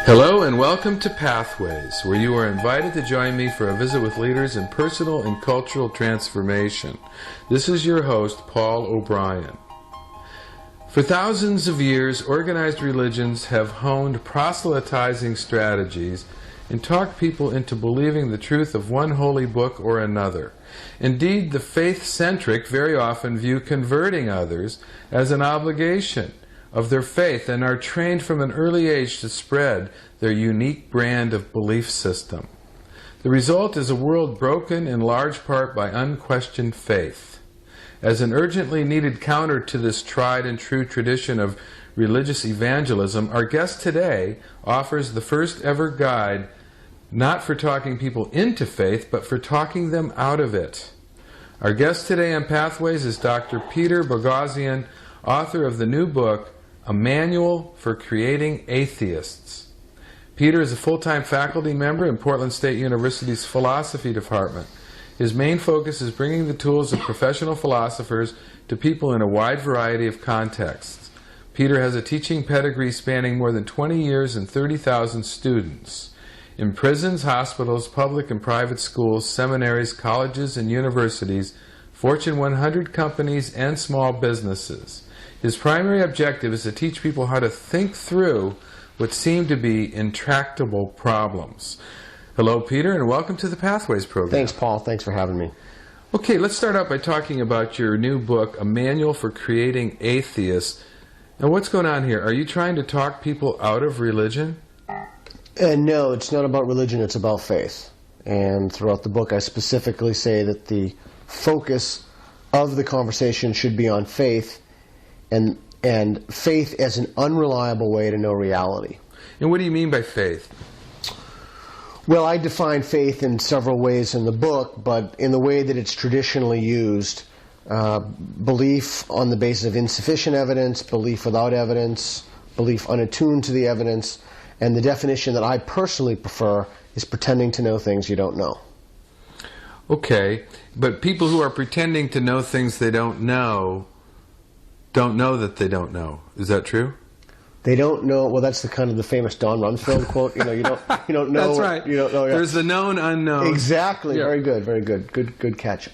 Hello and welcome to Pathways, where you are invited to join me for a visit with leaders in personal and cultural transformation. This is your host, Paul O'Brien. For thousands of years, organized religions have honed proselytizing strategies and talked people into believing the truth of one holy book or another. Indeed, the faith-centric very often view converting others as an obligation of their faith and are trained from an early age to spread their unique brand of belief system. The result is a world broken in large part by unquestioned faith. As an urgently needed counter to this tried and true tradition of religious evangelism, our guest today offers the first ever guide not for talking people into faith, but for talking them out of it. Our guest today on Pathways is Dr. Peter Boghossian, author of the new book, A Manual for Creating Atheists. Peter is a full-time faculty member in Portland State University's philosophy department. His main focus is bringing the tools of professional philosophers to people in a wide variety of contexts. Peter has a teaching pedigree spanning more than 20 years and 30,000 students in prisons, hospitals, public and private schools, seminaries, colleges and universities, Fortune 100 companies, and small businesses. His primary objective is to teach people how to think through what seem to be intractable problems. Hello, Peter, and welcome to the Pathways program. Thanks, Paul. Thanks for having me. Okay, let's start out by talking about your new book, A Manual for Creating Atheists. Now, what's going on here? Are you trying to talk people out of religion? No, it's not about religion, it's about faith. And throughout the book, I specifically say that the focus of the conversation should be on faith, and faith as an unreliable way to know reality. And what do you mean by faith? Well, I define faith in several ways in the book, but in the way that it's traditionally used, belief on the basis of insufficient evidence, belief without evidence, belief unattuned to the evidence, and the definition that I personally prefer is pretending to know things you don't know. Okay, but people who are pretending to know things they don't know that they don't know. Is that true? They don't know. Well, that's the kind of the famous Don Rumsfeld quote. You don't know. That's right. You don't know. Yeah. There's the known unknown. Exactly. Yeah. Very good. Good catch.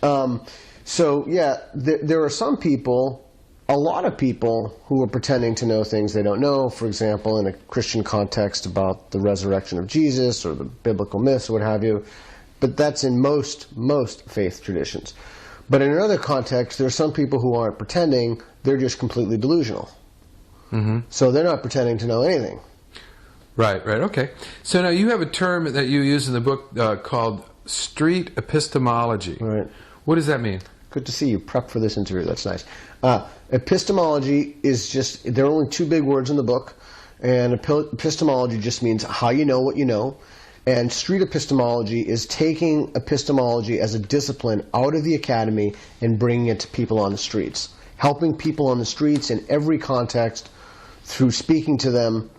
So yeah, there are some people, a lot of people, who are pretending to know things they don't know. For example, in a Christian context about the resurrection of Jesus or the biblical myths or what have you. But that's in most faith traditions. But in another context, there are some people who aren't pretending, they're just completely delusional. Mm-hmm. So they're not pretending to know anything. Right, okay. So now you have a term that you use in the book called street epistemology. Right. What does that mean? Good to see you prepped for this interview. That's nice. Epistemology is just, there are only two big words in the book, and epistemology just means how you know what you know. And street epistemology is taking epistemology as a discipline out of the academy and bringing it to people on the streets. Helping people on the streets in every context through speaking to them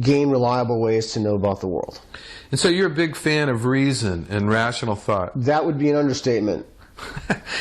gain reliable ways to know about the world. And so you're a big fan of reason and rational thought. That would be an understatement.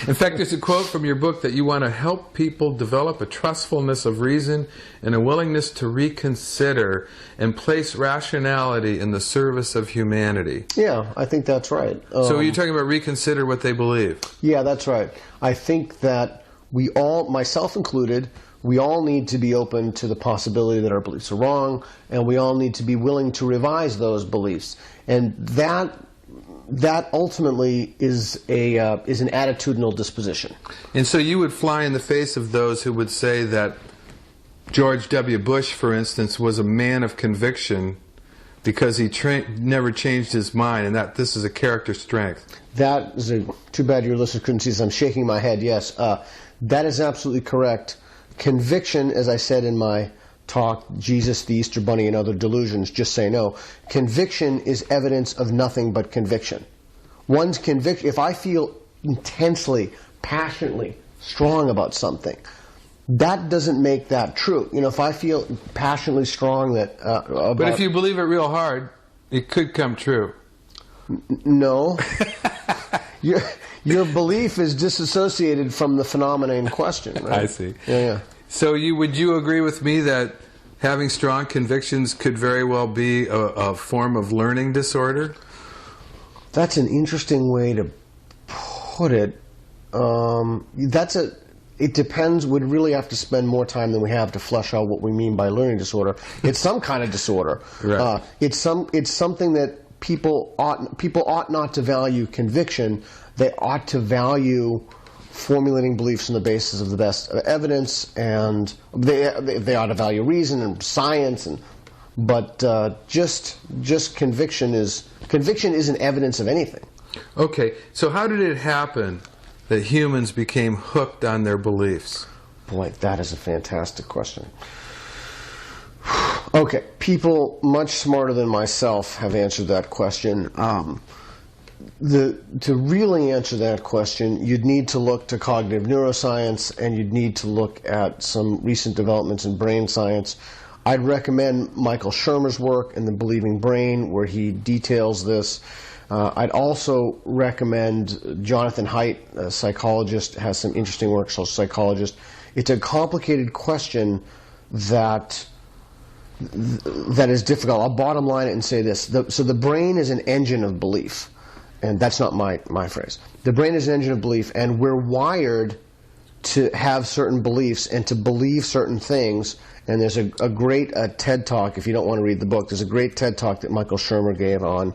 In fact, there's a quote from your book that you want to help people develop a trustfulness of reason and a willingness to reconsider and place rationality in the service of humanity. Yeah, I think that's right. So you're talking about reconsider what they believe? Yeah, that's right. I think that we all, myself included, we all need to be open to the possibility that our beliefs are wrong, and we all need to be willing to revise those beliefs. And that ultimately is an attitudinal disposition. And so you would fly in the face of those who would say that George W. Bush, for instance, was a man of conviction because he never changed his mind, and that this is a character strength. That is too bad your listeners couldn't see this. I'm shaking my head. Yes, that is absolutely correct. Conviction, as I said in my talk, Jesus, the Easter Bunny, and Other Delusions, just say no. Conviction is evidence of nothing but conviction. One's conviction, if I feel intensely, passionately strong about something, that doesn't make that true. If I feel passionately strong that but if you believe it real hard, it could come true. No. Your belief is disassociated from the phenomena in question, right? I see. Yeah. So would you agree with me that having strong convictions could very well be a form of learning disorder? That's an interesting way to put it. It depends. We'd really have to spend more time than we have to flesh out what we mean by learning disorder. It's some kind of disorder. Right. It's something that people ought not to value conviction. They ought to value formulating beliefs on the basis of the best evidence, and they ought to value reason and science. But just conviction isn't evidence of anything. Okay, so how did it happen that humans became hooked on their beliefs? Boy, that is a fantastic question. Okay, people much smarter than myself have answered that question. To really answer that question, you'd need to look to cognitive neuroscience, and you'd need to look at some recent developments in brain science. I'd recommend Michael Shermer's work in The Believing Brain, where he details this. I'd also recommend Jonathan Haidt, a psychologist, has some interesting work, social psychologist. It's a complicated question that is difficult. I'll bottom line it and say this. So the brain is an engine of belief, and that's not my phrase. The brain is an engine of belief, and we're wired to have certain beliefs and to believe certain things. And there's a great TED Talk, if you don't want to read the book, there's a great TED Talk that Michael Shermer gave on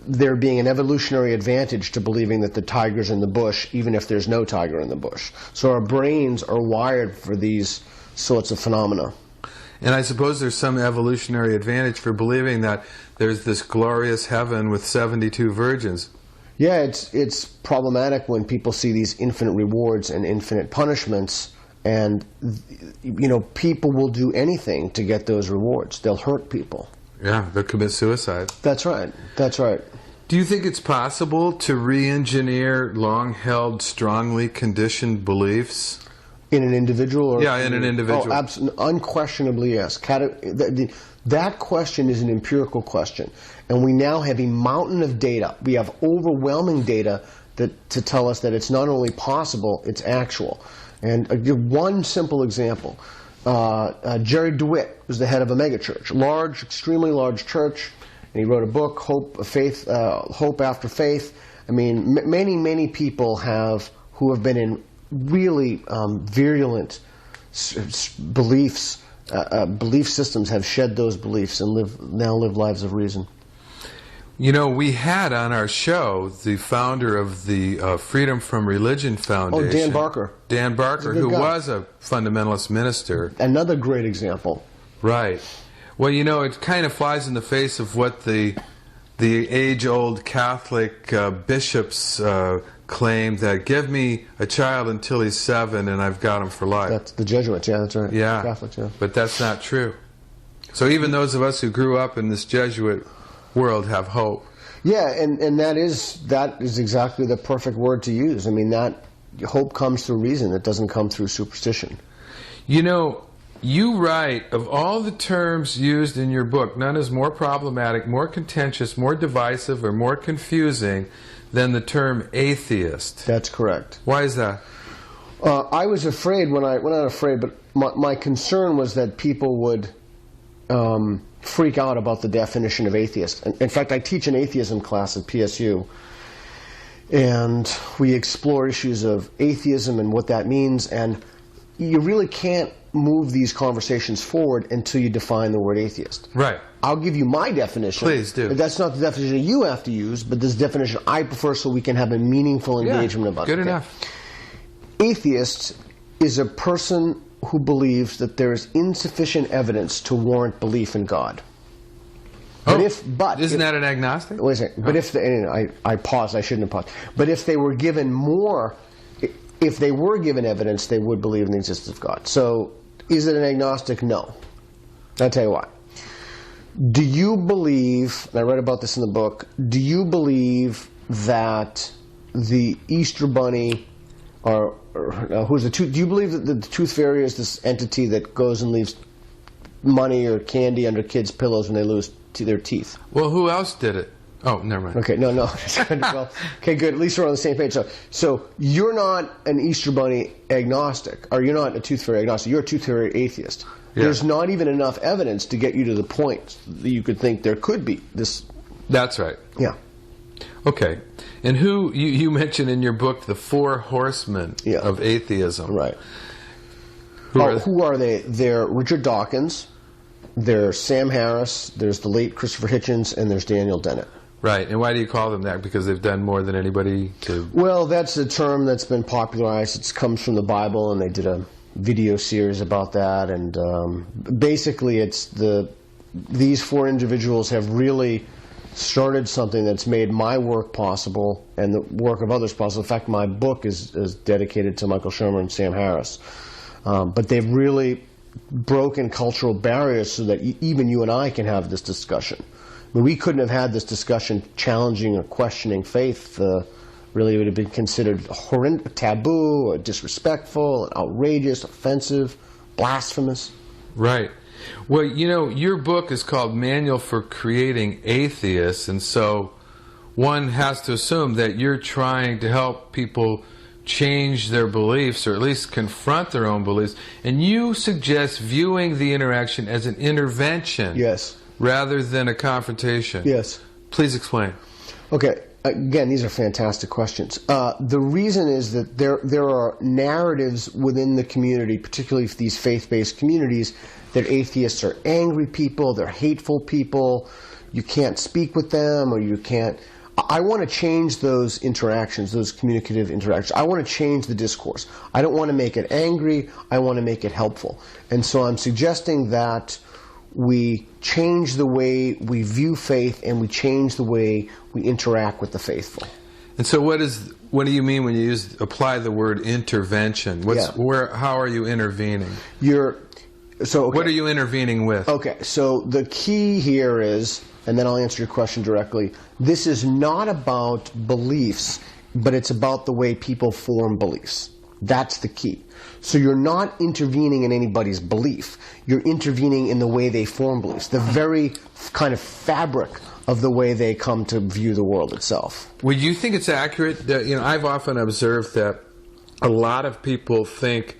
there being an evolutionary advantage to believing that the tiger's in the bush, even if there's no tiger in the bush. So our brains are wired for these sorts of phenomena. And I suppose there's some evolutionary advantage for believing that there's this glorious heaven with 72 virgins. Yeah, it's problematic when people see these infinite rewards and infinite punishments, and people will do anything to get those rewards. They'll hurt people. Yeah, they'll commit suicide. That's right. That's right. Do you think it's possible to re-engineer long-held, strongly conditioned beliefs? In an individual? Yeah, in an individual. Oh, absolutely. Unquestionably, yes. That question is an empirical question. And we now have a mountain of data. We have overwhelming data to tell us that it's not only possible, it's actual. And I'll give one simple example. Jerry DeWitt was the head of a megachurch, large, extremely large church, and he wrote a book, Hope After Faith. I mean, many people who have been in really virulent belief systems have shed those beliefs and now live lives of reason. We had on our show the founder of the Freedom from Religion Foundation. Oh, Dan Barker. Dan Barker, who was a fundamentalist minister. Another great example. Right. Well, it kind of flies in the face of what the age-old Catholic bishops claim, that give me a child until he's 7 and I've got him for life. That's the Jesuits, yeah, that's right. Yeah, Catholics, yeah. But that's not true. So even those of us who grew up in this Jesuit world have hope. Yeah, and that is exactly the perfect word to use. I mean, that hope comes through reason. It doesn't come through superstition. You write, of all the terms used in your book, none is more problematic, more contentious, more divisive, or more confusing than the term atheist. That's correct. Why is that? I was afraid not afraid, but my concern was that people would freak out about the definition of atheist. In fact, I teach an atheism class at PSU, and we explore issues of atheism and what that means, and you really can't move these conversations forward until you define the word atheist. Right. I'll give you my definition. Please do. That's not the definition you have to use, but this definition I prefer so we can have a meaningful engagement about it. Good enough. Atheist is a person who believes that there is insufficient evidence to warrant belief in God. Isn't that an agnostic? Wait a second. But if I paused, I shouldn't have paused. But if they were given evidence, they would believe in the existence of God. So, is it an agnostic? No. I'll tell you why. Do you believe, and I read about this in the book, do you believe that the Easter Bunny, do you believe that the Tooth Fairy is this entity that goes and leaves money or candy under kids' pillows when they lose their teeth? Well, who else did it? Oh, never mind. Okay, no. Well, okay, good. At least we're on the same page. So you're not an Easter Bunny agnostic, or you're not a tooth fairy agnostic. You're a tooth fairy atheist. Yeah. There's not even enough evidence to get you to the point that you could think there could be this. That's right. Yeah. Okay. And who you mentioned in your book the four horsemen of atheism. Right. Who are they? They're Richard Dawkins, there's Sam Harris, there's the late Christopher Hitchens, and there's Daniel Dennett. Right. And why do you call them that? Because they've done more than anybody to... Well, that's a term that's been popularized. It comes from the Bible, and they did a video series about that. And basically, it's these four individuals have really started something that's made my work possible and the work of others possible. In fact, my book is dedicated to Michael Shermer and Sam Harris. But they've really broken cultural barriers so that even you and I can have this discussion. I mean, we couldn't have had this discussion challenging or questioning faith. Really, it would have been considered taboo, or disrespectful, outrageous, offensive, blasphemous. Right. Well, your book is called Manual for Creating Atheists, and so one has to assume that you're trying to help people change their beliefs, or at least confront their own beliefs. And you suggest viewing the interaction as an intervention. Yes. Rather than a confrontation. Yes. Please explain. Okay. Again, these are fantastic questions. The reason is that there are narratives within the community, particularly these faith-based communities, that atheists are angry people, they're hateful people, you can't speak with them, or you can't... I want to change those interactions, those communicative interactions. I want to change the discourse. I don't want to make it angry, I want to make it helpful. And so I'm suggesting that we change the way we view faith, and we change the way we interact with the faithful. And so what do you mean when you apply the word intervention? How are you intervening? What are you intervening with? Okay, so the key here is, and then I'll answer your question directly, this is not about beliefs, but it's about the way people form beliefs. That's the key. So you're not intervening in anybody's belief. You're intervening in the way they form beliefs, the very kind of fabric of the way they come to view the world itself. Would you think it's accurate that, I've often observed that a lot of people think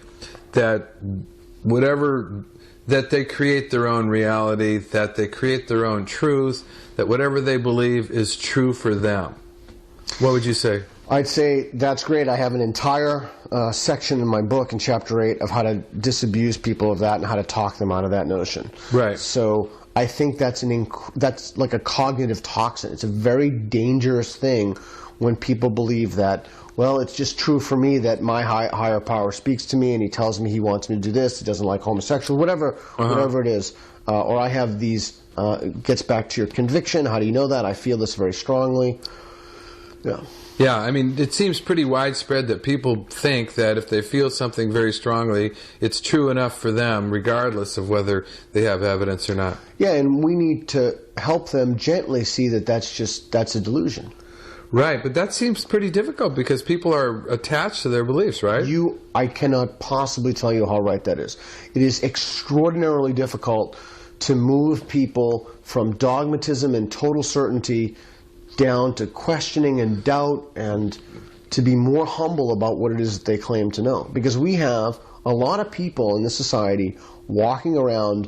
that that they create their own reality, that they create their own truth, that whatever they believe is true for them. What would you say? I'd say that's great. I have an entire section in my book in Chapter 8 of how to disabuse people of that and how to talk them out of that notion. Right. So I think that's like a cognitive toxin. It's a very dangerous thing when people believe that, well, it's just true for me that my higher power speaks to me and he tells me he wants me to do this, he doesn't like homosexuals, whatever it is. Or I have these, gets back to your conviction. How do you know that? I feel this very strongly. Yeah. Yeah, I mean, it seems pretty widespread that people think that if they feel something very strongly, it's true enough for them, regardless of whether they have evidence or not. Yeah, and we need to help them gently see that that's a delusion. Right, but that seems pretty difficult because people are attached to their beliefs, right? I cannot possibly tell you how right that is. It is extraordinarily difficult to move people from dogmatism and total certainty down to questioning and doubt, and to be more humble about what it is that they claim to know. Because we have a lot of people in this society walking around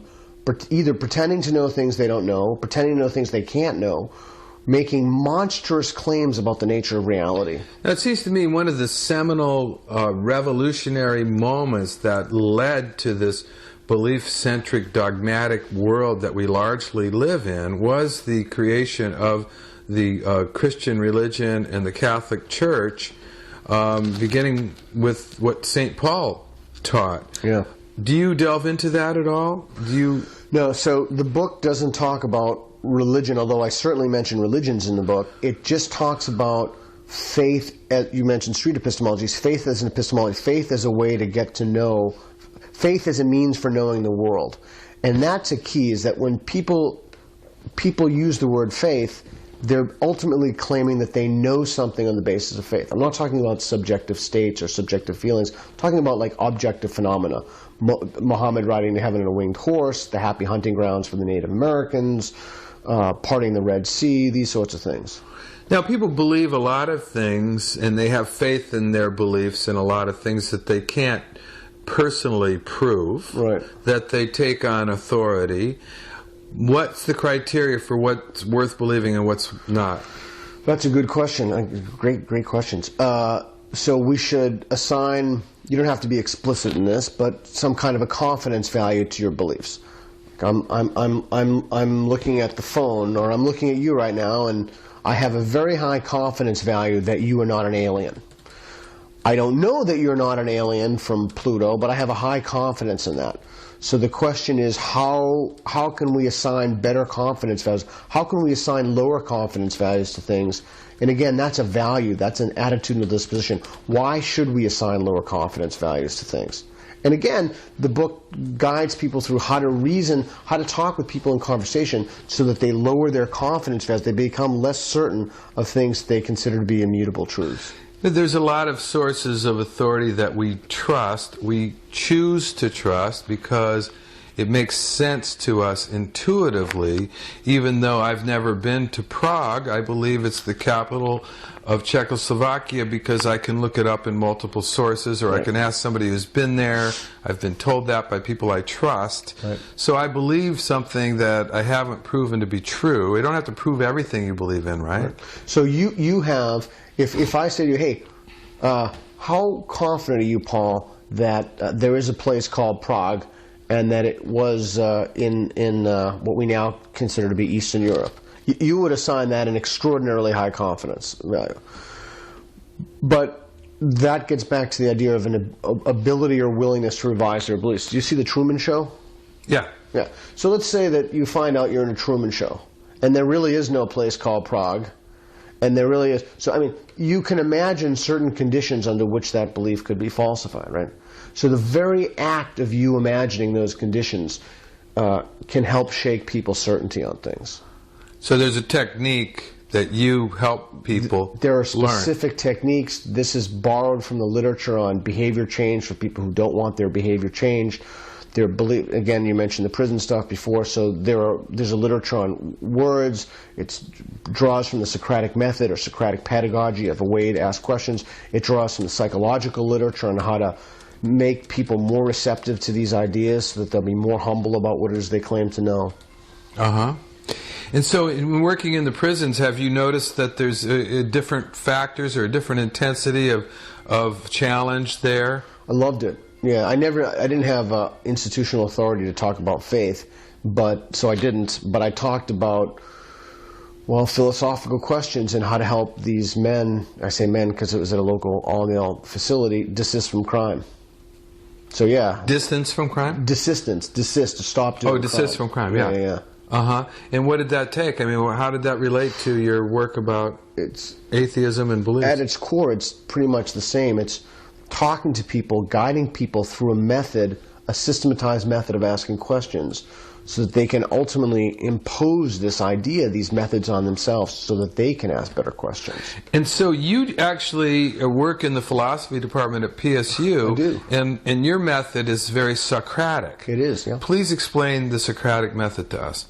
either pretending to know things they don't know, pretending to know things they can't know, making monstrous claims about the nature of reality. Now, it seems to me one of the seminal revolutionary moments that led to this belief-centric, dogmatic world that we largely live in was the creation of the Christian religion and the Catholic Church, beginning with what St. Paul taught. Yeah. Do you delve into that at all? No, so the book doesn't talk about religion, although I certainly mention religions in the book. It just talks about faith. You mentioned street epistemologies. Faith as an epistemology. Faith as a way to get to know. Faith as a means for knowing the world. And that's a key, is that when people use the word faith, they're ultimately claiming that they know something on the basis of faith. I'm not talking about subjective states or subjective feelings. I'm talking about like objective phenomena. Muhammad riding to heaven on a winged horse, the happy hunting grounds for the Native Americans, parting the Red Sea, these sorts of things. Now, people believe a lot of things, and they have faith in their beliefs in a lot of things that they can't personally prove, right, that they take on authority. What's the criteria for what's worth believing and what's not? That's a good question. Great questions. So we should assign, you don't have to be explicit in this, but some kind of a confidence value to your beliefs. I'm looking at the phone, or I'm looking at you right now, and I have a very high confidence value that you are not an alien. I don't know that you're not an alien from Pluto, but I have a high confidence in that. So the question is, how can we assign better confidence values? How can we assign lower confidence values to things? And again, that's a value. That's an attitude and a disposition. Why should we assign lower confidence values to things? And again, the book guides people through how to reason, how to talk with people in conversation so that they lower their confidence values. They become less certain of things they consider to be immutable truths. There's a lot of sources of authority that we trust. We choose to trust because it makes sense to us intuitively. Even though I've never been to Prague, I believe it's the capital of Czechoslovakia because I can look it up in multiple sources, or right, I can ask somebody who's been there. I've been told that by people I trust. Right. So I believe something that I haven't proven to be true. You don't have to prove everything you believe in, right? Right. So you have, if I say to you, hey, how confident are you, Paul, that there is a place called Prague and that it was in what we now consider to be Eastern Europe? You would assign that an extraordinarily high confidence value. But that gets back to the idea of an ability or willingness to revise their beliefs. Do you see the Truman Show? Yeah. Yeah. So let's say that you find out you're in a Truman Show, and there really is no place called Prague, and there really is. So, I mean, you can imagine certain conditions under which that belief could be falsified, right? So the very act of you imagining those conditions can help shake people's certainty on things. So there's a technique that you help people There are specific techniques. This is borrowed from the literature on behavior change for people who don't want their behavior changed. Again, you mentioned the prison stuff before, so there's a literature on words. It draws from the Socratic method or Socratic pedagogy of a way to ask questions. It draws from the psychological literature on how to make people more receptive to these ideas so that they'll be more humble about what it is they claim to know. Uh-huh. And so in working in the prisons, have you noticed that there's different factors or a different intensity of challenge there? I loved it. Yeah, I didn't have institutional authority to talk about faith, so I didn't. But I talked about, well, philosophical questions and how to help these men, I say men because it was at a local all-male facility, desist from crime. So yeah. Distance from crime? Desist, to stop doing crime. Oh, desist from crime, yeah. Yeah. Uh-huh. And what did that take? I mean, how did that relate to your work about atheism and beliefs? At its core, it's pretty much the same. It's talking to people, guiding people through a method, a systematized method of asking questions, so that they can ultimately impose this idea, these methods on themselves, so that they can ask better questions. And so you actually work in the philosophy department at PSU. I do. And your method is very Socratic. It is, yeah. Please explain the Socratic method to us.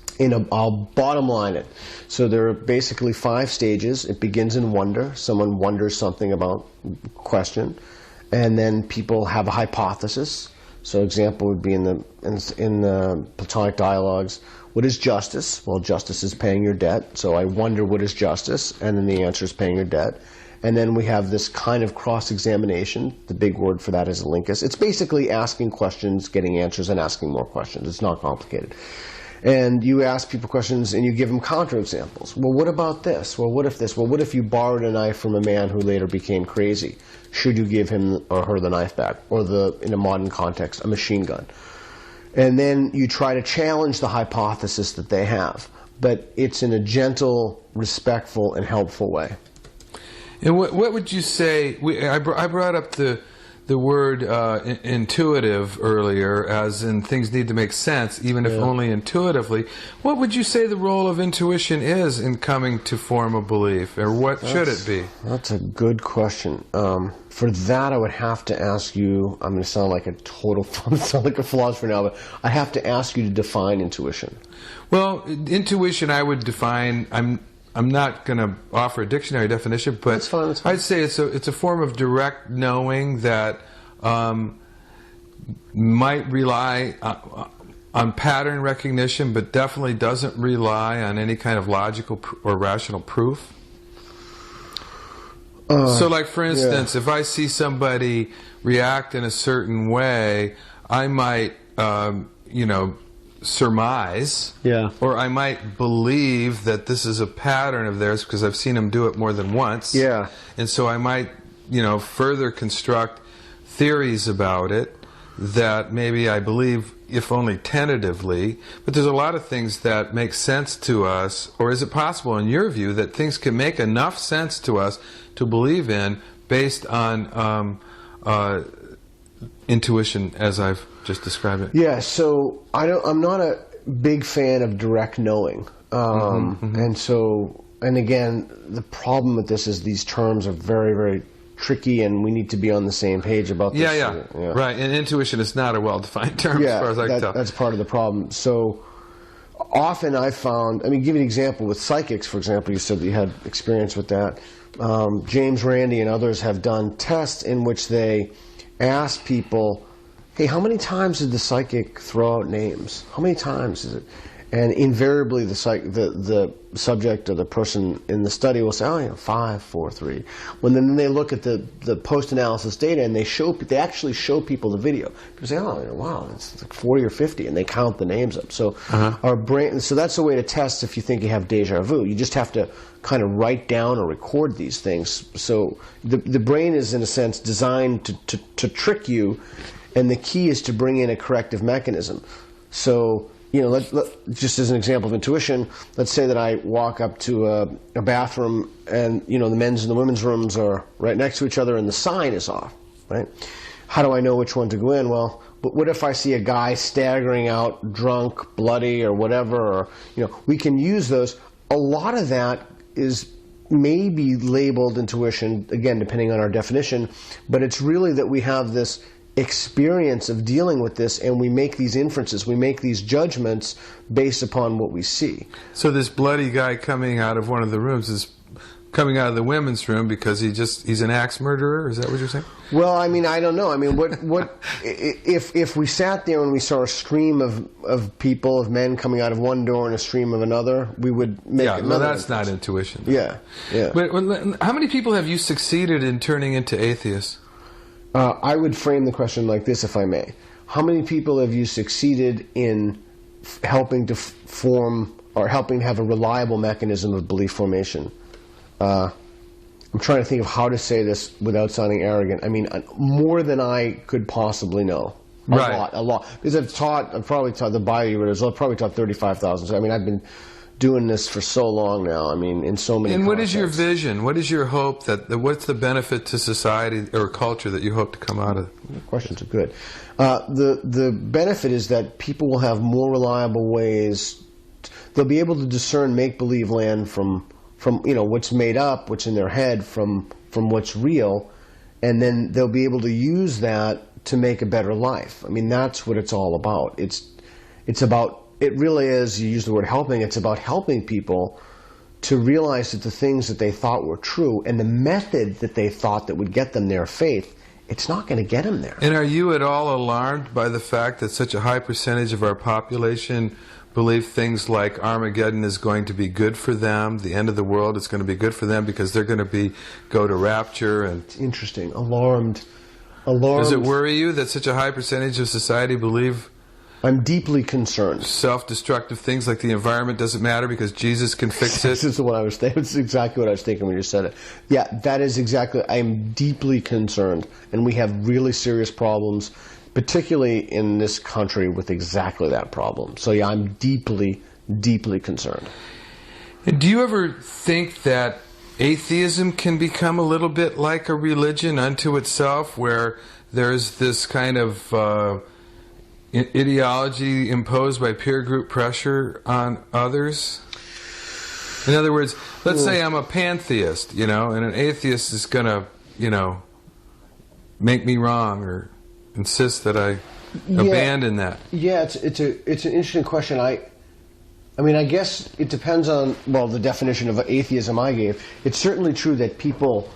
I'll bottom line it. So there are basically 5 stages. It begins in wonder. Someone wonders something about a question. And then people have a hypothesis. So example would be in the Platonic dialogues, what is justice? Well, justice is paying your debt. So I wonder, what is justice? And then the answer is paying your debt. And then we have this kind of cross-examination. The big word for that is lincus. It's basically asking questions, getting answers, and asking more questions. It's not complicated. And you ask people questions and you give them counterexamples. Well, what about this? Well, what if this? Well, what if you borrowed a knife from a man who later became crazy? Should you give him or her the knife back? Or in a modern context, a machine gun? And then you try to challenge the hypothesis that they have. But it's in a gentle, respectful, and helpful way. And what would you say? I brought up the the word intuitive earlier, as in things need to make sense, even if only intuitively. What would you say the role of intuition is in coming to form a belief, or what should it be? That's a good question. For that, I would have to ask you. I'm going to sound like a philosopher now, but I have to ask you to define intuition. Well, intuition, I would define. I'm not going to offer a dictionary definition, but that's fine. I'd say it's a form of direct knowing that might rely on pattern recognition, but definitely doesn't rely on any kind of logical or rational proof. So, like, for instance, if I see somebody react in a certain way, I might, surmise, or I might believe that this is a pattern of theirs because I've seen them do it more than once. And so I might, further construct theories about it that maybe I believe, if only tentatively. But there's a lot of things that make sense to us. Or is it possible, in your view, that things can make enough sense to us to believe in based on intuition, as I've just described it? Yeah, so I'm not a big fan of direct knowing. And again, the problem with this is these terms are very, very tricky, and we need to be on the same page about this. Right, and intuition is not a well-defined term as far as I can tell. That's part of the problem. So often I've found, give you an example with psychics, for example. You said that you had experience with that. James Randi and others have done tests in which they ask people, hey, how many times did the psychic throw out names? How many times is it? And invariably the subject or the person in the study will say, 5, 4, 3. When then they look at the post-analysis data and they actually show people the video. People say, wow, it's like 40 or 50, and they count the names up. So our brain, so that's a way to test if you think you have deja vu. You just have to kind of write down or record these things. So the brain is, in a sense, designed to trick you, and the key is to bring in a corrective mechanism. So, just as an example of intuition, let's say that I walk up to a bathroom and, the men's and the women's rooms are right next to each other and the sign is off, right? How do I know which one to go in? Well, but what if I see a guy staggering out drunk, bloody, or whatever, or, we can use those. A lot of that is maybe labeled intuition, again, depending on our definition, but it's really that we have this experience of dealing with this, and we make these inferences, we make these judgments based upon what we see. So this bloody guy coming out of one of the rooms is coming out of the women's room because he's an axe murderer? Is that what you're saying? Well, I don't know. What if we sat there and we saw a stream of people, of men coming out of one door and a stream of another, we would make another. No, that's not intuition. Yeah. But how many people have you succeeded in turning into atheists? I would frame the question like this, if I may. How many people have you succeeded in helping to form, or helping to have a reliable mechanism of belief formation? I'm trying to think of how to say this without sounding arrogant. More than I could possibly know. A lot. Because I've probably taught the bio-readers, I've probably taught 35,000. So, I've been doing this for so long now, in so many And what contexts. is your vision? What is your hope? What's the benefit to society or culture that you hope to come out of? Questions are good. The benefit is that people will have more reliable ways. They'll be able to discern make-believe land from what's made up, what's in their head, from what's real, and then they'll be able to use that to make a better life. That's what it's all about. It's about, it really is, you use the word helping, it's about helping people to realize that the things that they thought were true and the method that they thought that would get them their faith, it's not going to get them there. And are you at all alarmed by the fact that such a high percentage of our population believe things like Armageddon is going to be good for them, the end of the world is going to be good for them because they're going to go to rapture? And it's interesting. Alarmed. Does it worry you that such a high percentage of society believe? I'm deeply concerned. Self-destructive things like the environment doesn't matter because Jesus can fix it? This is what I was thinking. It's exactly what I was thinking when you said it. Yeah, that is exactly. I'm deeply concerned. And we have really serious problems, particularly in this country, with exactly that problem. So yeah, I'm deeply, deeply concerned. And do you ever think that atheism can become a little bit like a religion unto itself, where there's this kind of ideology imposed by peer group pressure on others? In other words, let's say I'm a pantheist, and an atheist is going to, make me wrong or insist that I abandon that. Yeah, it's an interesting question. I guess it depends on, the definition of atheism I gave. It's certainly true that people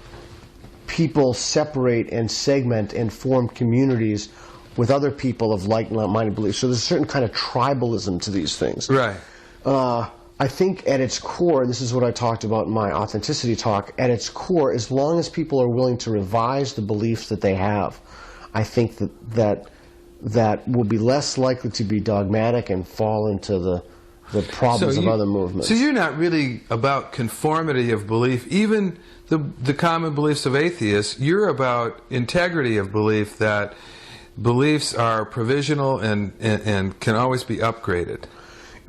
separate and segment and form communities with other people of like-minded beliefs. So there's a certain kind of tribalism to these things. Right. I think at its core, and this is what I talked about in my authenticity talk, at its core, as long as people are willing to revise the beliefs that they have, I think that will be less likely to be dogmatic and fall into the problems of other movements. So you're not really about conformity of belief, even the common beliefs of atheists. You're about integrity of belief, that beliefs are provisional and can always be upgraded.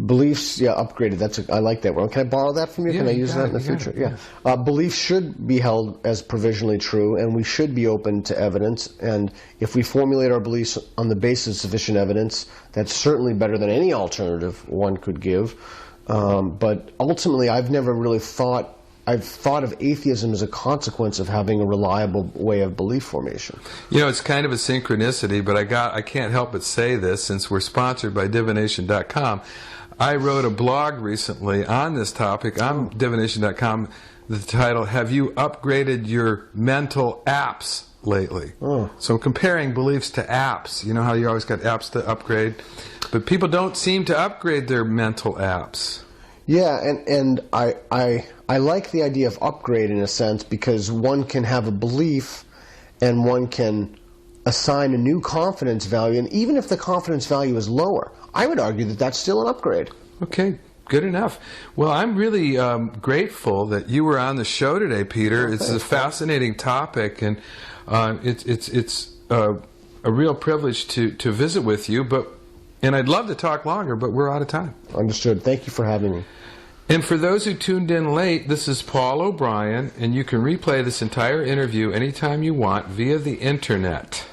Beliefs, upgraded. I like that word. Can I borrow that from you? Yeah, Can I use that in the future? Yeah. Beliefs should be held as provisionally true, and we should be open to evidence. And if we formulate our beliefs on the basis of sufficient evidence, that's certainly better than any alternative one could give. But ultimately, I've never really thought of atheism as a consequence of having a reliable way of belief formation. It's kind of a synchronicity, but I can't help but say this since we're sponsored by divination.com. I wrote a blog recently on this topic on divination.com. The title, "Have you upgraded your mental apps lately?" So comparing beliefs to apps. You know how you always got apps to upgrade? But people don't seem to upgrade their mental apps. Yeah, and I like the idea of upgrade in a sense, because one can have a belief and one can assign a new confidence value, and even if the confidence value is lower, I would argue that that's still an upgrade. Okay, good enough. Well, I'm really grateful that you were on the show today, Peter. It's a fascinating topic, and it's a real privilege to visit with you. And I'd love to talk longer, but we're out of time. Understood. Thank you for having me. And for those who tuned in late, this is Paul O'Brien, and you can replay this entire interview anytime you want via the Internet.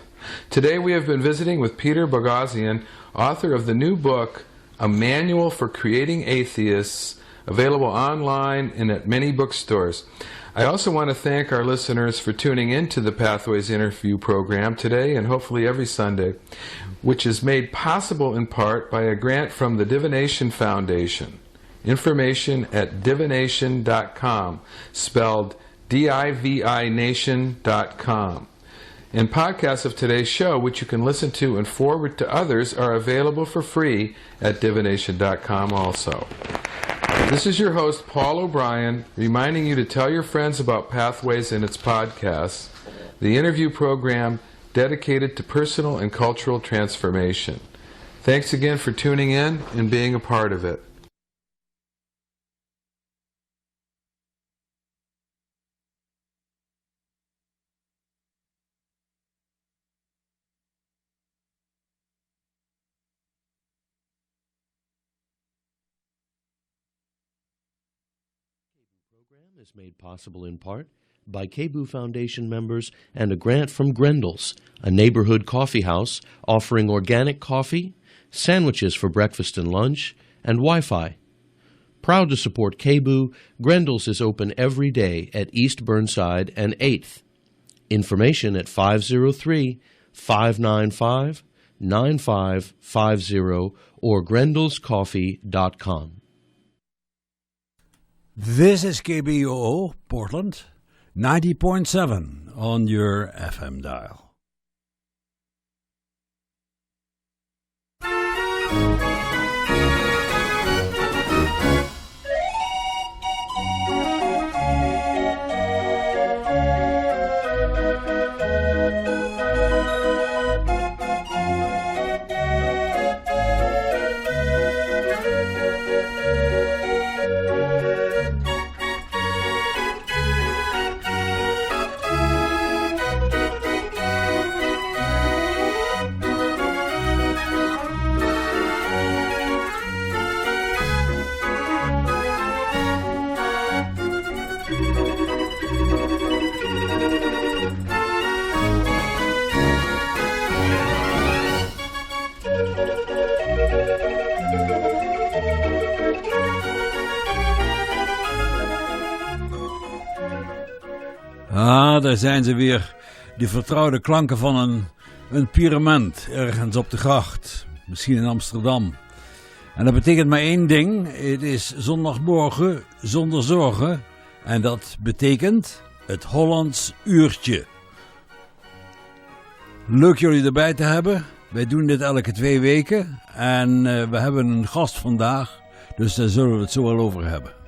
Today we have been visiting with Peter Boghossian, author of the new book, A Manual for Creating Atheists, available online and at many bookstores. I also want to thank our listeners for tuning into the Pathways interview program today and hopefully every Sunday, which is made possible in part by a grant from the Divination Foundation. Information at divination.com, spelled divination.com. And podcasts of today's show, which you can listen to and forward to others, are available for free at divination.com also. This is your host, Paul O'Brien, reminding you to tell your friends about Pathways and its podcasts, the interview program dedicated to personal and cultural transformation. Thanks again for tuning in and being a part of it. Is made possible in part by KBOO Foundation members and a grant from Grendel's, a neighborhood coffee house offering organic coffee, sandwiches for breakfast and lunch, and Wi-Fi. Proud to support KBOO, Grendel's is open every day at East Burnside and 8th. Information at 503-595-9550 or grendelscoffee.com. This is KBOO, Portland, 90.7 on your FM dial. Ah, daar zijn ze weer. Die vertrouwde klanken van een pyramid ergens op de gracht. Misschien in Amsterdam. En dat betekent maar één ding. Het is zondagmorgen zonder zorgen. En dat betekent het Hollands uurtje. Leuk jullie erbij te hebben. Wij doen dit elke 2 weken. En we hebben een gast vandaag. Dus daar zullen we het zo wel over hebben.